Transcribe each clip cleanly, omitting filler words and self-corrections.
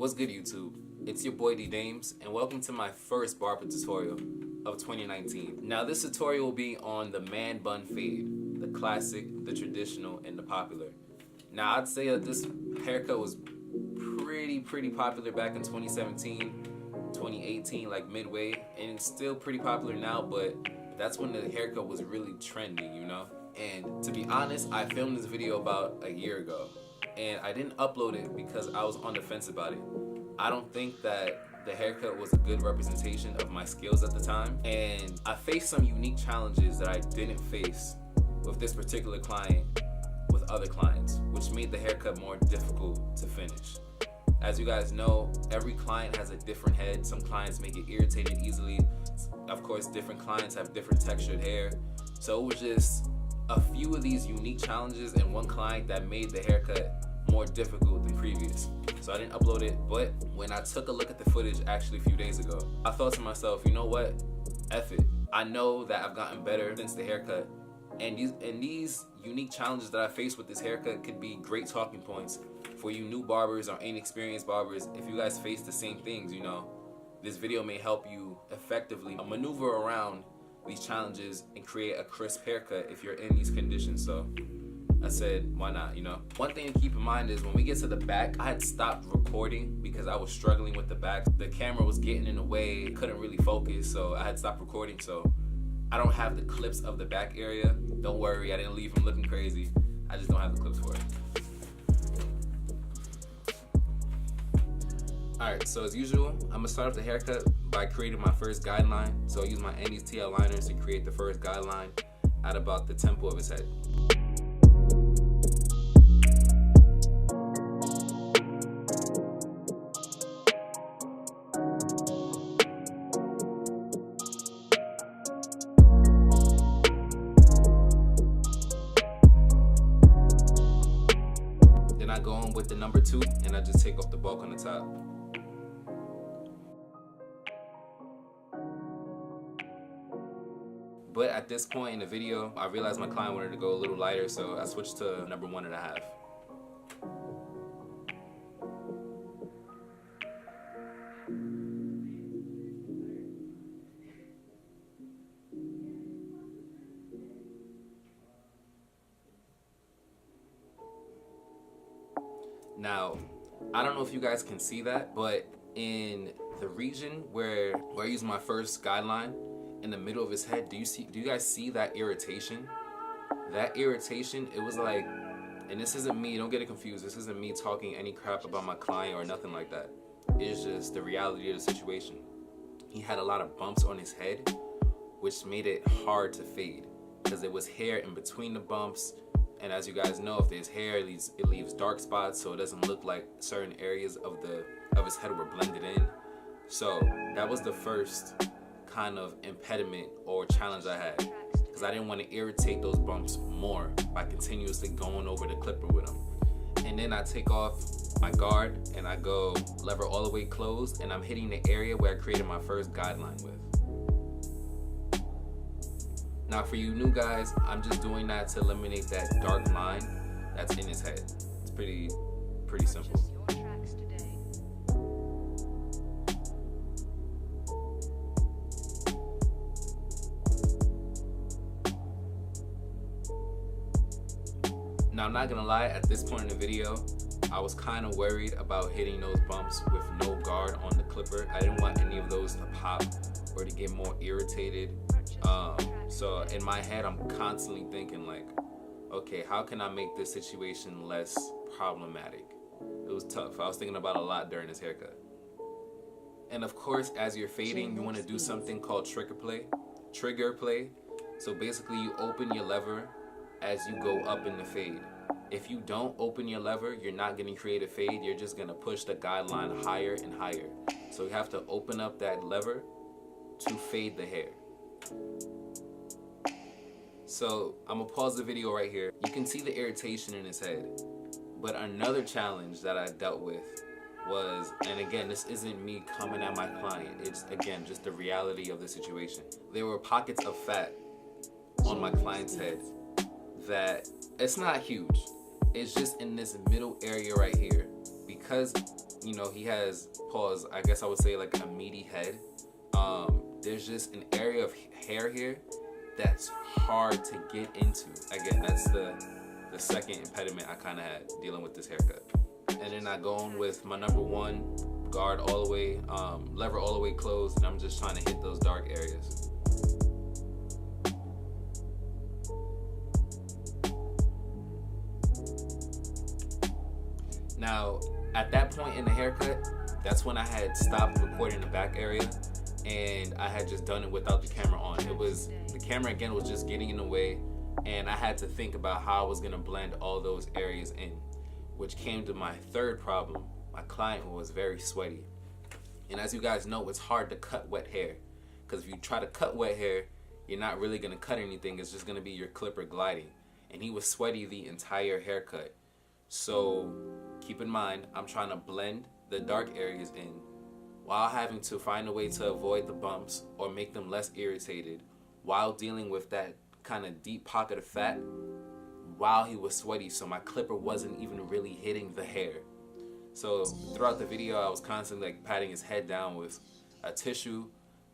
What's good, YouTube? It's your boy D Dames, and welcome to my first barber tutorial of 2019. Now this tutorial will be on the man bun fade, the classic, the traditional, and the popular. Now I'd say that this haircut was pretty popular back in 2017, 2018, like midway, and it's still pretty popular now, but that's when the haircut was really trending, you know? And to be honest, I filmed this video about a year ago, and I didn't upload it because I was on the fence about it. I don't think that the haircut was a good representation of my skills at the time, and I faced some unique challenges that I didn't face with this particular client with other clients, which made the haircut more difficult to finish. As you guys know, every client has a different head. Some clients may get irritated easily. Of course, different clients have different textured hair. So it was just a few of these unique challenges and one client that made the haircut more difficult than previous. So I didn't upload it, but when I took a look at the footage actually a few days ago, I thought to myself, you know what? F it. I know that I've gotten better since the haircut, and these unique challenges that I faced with this haircut could be great talking points for you new barbers or inexperienced barbers. If you guys face the same things, you know, this video may help you effectively maneuver around these challenges and create a crisp haircut if you're in these conditions. So I said, why not, you know? One thing to keep in mind is when we get to the back, I had stopped recording because I was struggling with the back. The camera was getting in the way, couldn't really focus, so I had stopped recording. So I don't have the clips of the back area. Don't worry, I didn't leave them looking crazy. I just don't have the clips for it. Alright, so as usual, I'm gonna start off the haircut by creating my first guideline. So I use my Andy's TL liners to create the first guideline at about the temple of his head. Then I go on with the number 2 and I just take off the bulk on the top. But at this point in the video, I realized my client wanted to go a little lighter, so I switched to number 1.5. Now, I don't know if you guys can see that, but in the region where I use my first guideline, in the middle of his head, do you guys see that irritation? That irritation, it was like, and this isn't me, don't get it confused, this isn't me talking any crap about my client or nothing like that. It's just the reality of the situation. He had a lot of bumps on his head, which made it hard to fade because there was hair in between the bumps, and as you guys know, if there's hair, it leaves dark spots, so it doesn't look like certain areas of his head were blended in. So that was the first kind of impediment or challenge I had, because I didn't want to irritate those bumps more by continuously going over the clipper with them. And then I take off my guard and I go lever all the way closed, and I'm hitting the area where I created my first guideline with. Now for you new guys, I'm just doing that to eliminate that dark line that's in his head. It's pretty simple. Now I'm not gonna lie, at this point in the video, I was kind of worried about hitting those bumps with no guard on the clipper. I didn't want any of those to pop or to get more irritated. So in my head, I'm constantly thinking like, okay, how can I make this situation less problematic? It was tough. I was thinking about a lot during this haircut. And of course, as you're fading, you want to do something called trigger play. So basically you open your lever as you go up in the fade. If you don't open your lever, you're not going to create a fade, you're just going to push the guideline higher and higher. So you have to open up that lever to fade the hair. So I'm going to pause the video right here. You can see the irritation in his head. But another challenge that I dealt with was, and again, this isn't me coming at my client, it's again just the reality of the situation. There were pockets of fat on my client's head that it's not huge. It's just in this middle area right here. Because you know, he has, pause, I guess I would say like a meaty head. There's just an area of hair here that's hard to get into. Again, that's the second impediment I kind of had dealing with this haircut. And then I go on with my number one, guard all the way, lever all the way closed, and I'm just trying to hit those dark areas. Now, at that point in the haircut, that's when I had stopped recording the back area, and I had just done it without the camera on. The camera again was just getting in the way, and I had to think about how I was gonna blend all those areas in, which came to my third problem. My client was very sweaty. And as you guys know, it's hard to cut wet hair, because if you try to cut wet hair, you're not really gonna cut anything. It's just gonna be your clipper gliding. And he was sweaty the entire haircut. So keep in mind, I'm trying to blend the dark areas in while having to find a way to avoid the bumps or make them less irritated while dealing with that kind of deep pocket of fat while he was sweaty, so my clipper wasn't even really hitting the hair. So throughout the video, I was constantly like patting his head down with a tissue,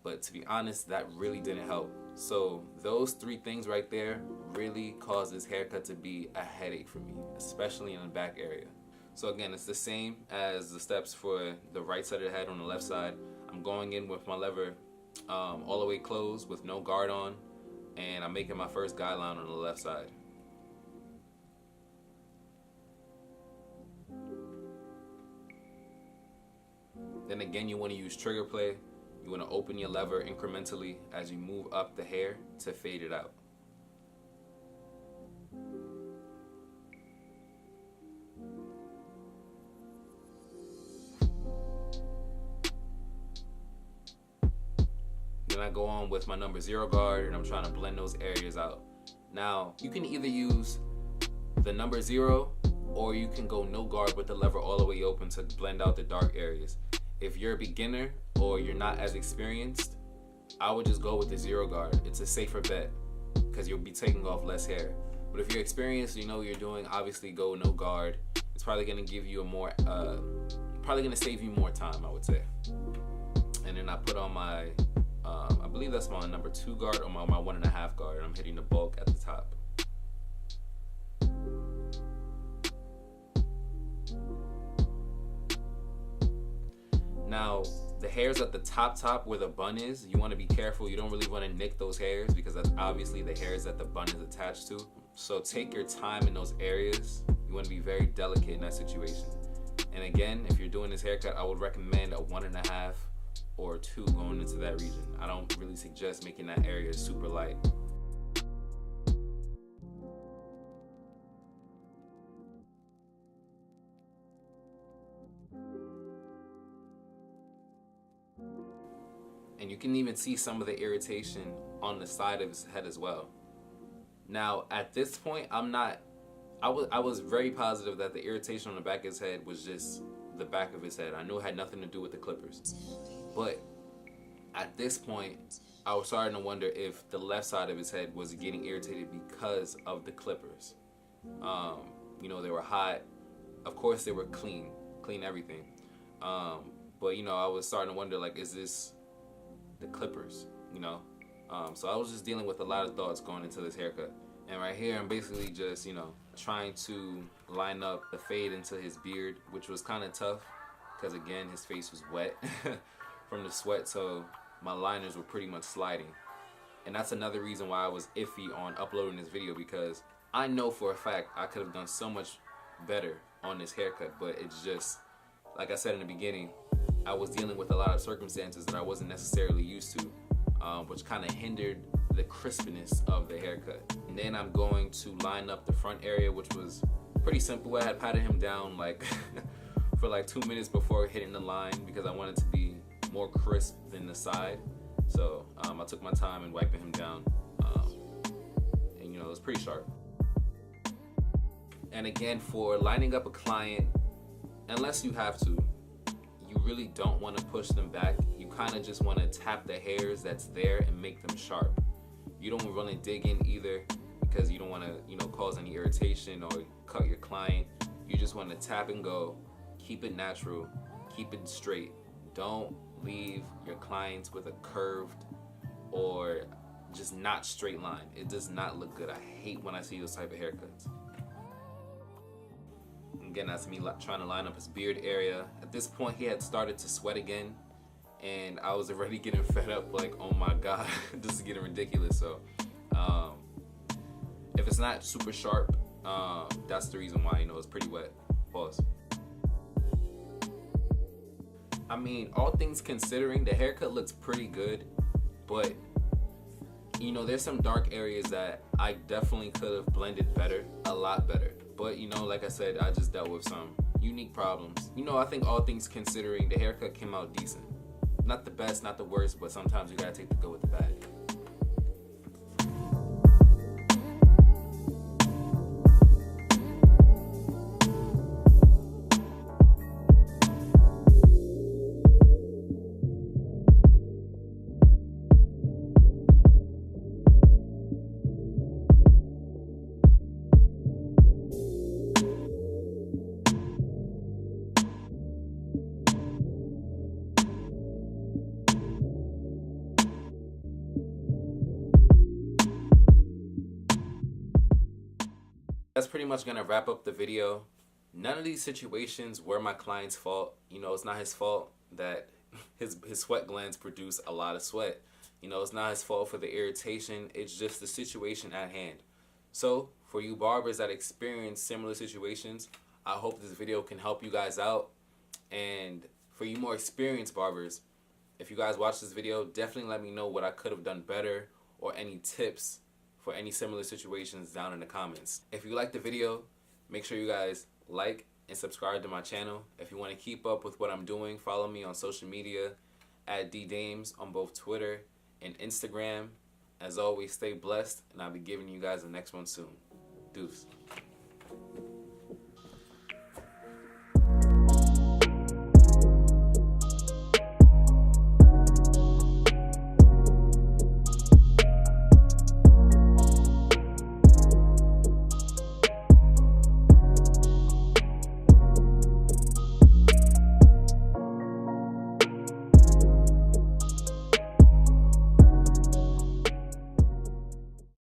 but to be honest, that really didn't help. So those three things right there really caused this haircut to be a headache for me, especially in the back area. So again, it's the same as the steps for the right side of the head on the left side. I'm going in with my lever all the way closed with no guard on, and I'm making my first guideline on the left side. Then again, you want to use trigger play. You want to open your lever incrementally as you move up the hair to fade it out. Then I go on with my number 0 guard, and I'm trying to blend those areas out. Now, you can either use the number 0, or you can go no guard with the lever all the way open to blend out the dark areas. If you're a beginner or you're not as experienced, I would just go with the 0 guard. It's a safer bet because you'll be taking off less hair. But if you're experienced, you know what you're doing, obviously go no guard. It's probably gonna give you a more, probably gonna save you more time, I would say. And then I put on my, I believe that's my number 2 guard or my 1.5 guard. I'm hitting the bulk at the top. Now, the hairs at the top where the bun is, you want to be careful. You don't really want to nick those hairs because that's obviously the hairs that the bun is attached to. So take your time in those areas. You want to be very delicate in that situation. And again, if you're doing this haircut, I would recommend a 1.5 or 2 going into that region. I don't really suggest making that area super light. And you can even see some of the irritation on the side of his head as well. Now, at this point, I was very positive that the irritation on the back of his head was just the back of his head. I knew it had nothing to do with the clippers. But at this point, I was starting to wonder if the left side of his head was getting irritated because of the clippers. You know, they were hot. Of course, they were clean everything. But, you know, I was starting to wonder, like, is this the clippers, you know? So I was just dealing with a lot of thoughts going into this haircut. And right here, I'm basically just, you know, trying to line up the fade into his beard, which was kind of tough because, again, his face was wet from the sweat, so my liners were pretty much sliding. And that's another reason why I was iffy on uploading this video, because I know for a fact I could have done so much better on this haircut, but it's just, like I said in the beginning, I was dealing with a lot of circumstances that I wasn't necessarily used to, which kind of hindered the crispness of the haircut. And then I'm going to line up the front area, which was pretty simple. I had patted him down like for like 2 minutes before hitting the line because I wanted to be more crisp than the side. So I took my time in wiping him down, and you know, it was pretty sharp. And again, for lining up a client, unless you have to, you really don't want to push them back. You kind of just want to tap the hairs that's there and make them sharp. You don't want to dig in either because you don't want to, you know, cause any irritation or cut your client. You just want to tap and go, keep it natural, keep it straight. Don't leave your clients with a curved or just not straight line. It does not look good. I hate when I see those type of haircuts. Again, that's me trying to line up his beard area. At this point, he had started to sweat again, and I was already getting fed up, like, oh my god, this is getting ridiculous. So if it's not super sharp, that's the reason why, you know, it's pretty wet. Pause. I mean, all things considering, the haircut looks pretty good, but you know, there's some dark areas that I definitely could have blended better, a lot better. But you know, like I said, I just dealt with some unique problems. You know, I think all things considering, the haircut came out decent. Not the best, not the worst, but sometimes you gotta take the good with the bad. That's pretty much gonna wrap up the video. None of these situations were my client's fault. You know, it's not his fault that his sweat glands produce a lot of sweat. You know, it's not his fault for the irritation. It's just the situation at hand. So for you barbers that experience similar situations, I hope this video can help you guys out. And for you more experienced barbers, if you guys watch this video, definitely let me know what I could have done better or any tips for any similar situations down in the comments. If you like the video, make sure you guys like and subscribe to my channel. If you want to keep up with what I'm doing, follow me on social media at DDames on both Twitter and Instagram. As always, stay blessed, and I'll be giving you guys the next one soon. Deuce.